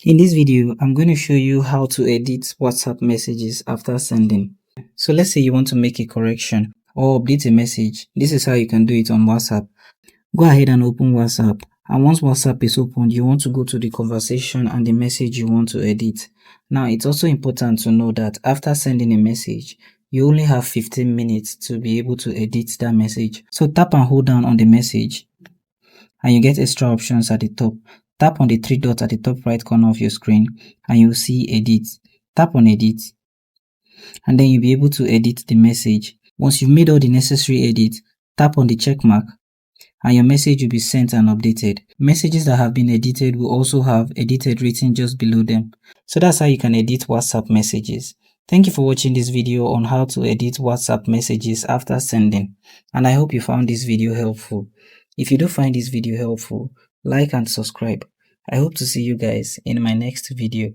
In this video, I'm going to show you how to edit WhatsApp messages after sending. So let's say you want to make a correction or update a message. This is how you can do it on WhatsApp. Go ahead and open WhatsApp. And once WhatsApp is opened, you want to go to the conversation and the message you want to edit. Now, it's also important to know that after sending a message, you only have 15 minutes to be able to edit that message. So tap and hold down on the message and you get extra options at the top. Tap on the three dots at the top right corner of your screen and you'll see edit. Tap on edit and then you'll be able to edit the message. Once you've made all the necessary edits, tap on the check mark and your message will be sent and updated. Messages that have been edited will also have edited written just below them. So that's how you can edit WhatsApp messages. Thank you for watching this video on how to edit WhatsApp messages after sending, and I hope you found this video helpful. If you do find this video helpful, like and subscribe. I hope to see you guys in my next video.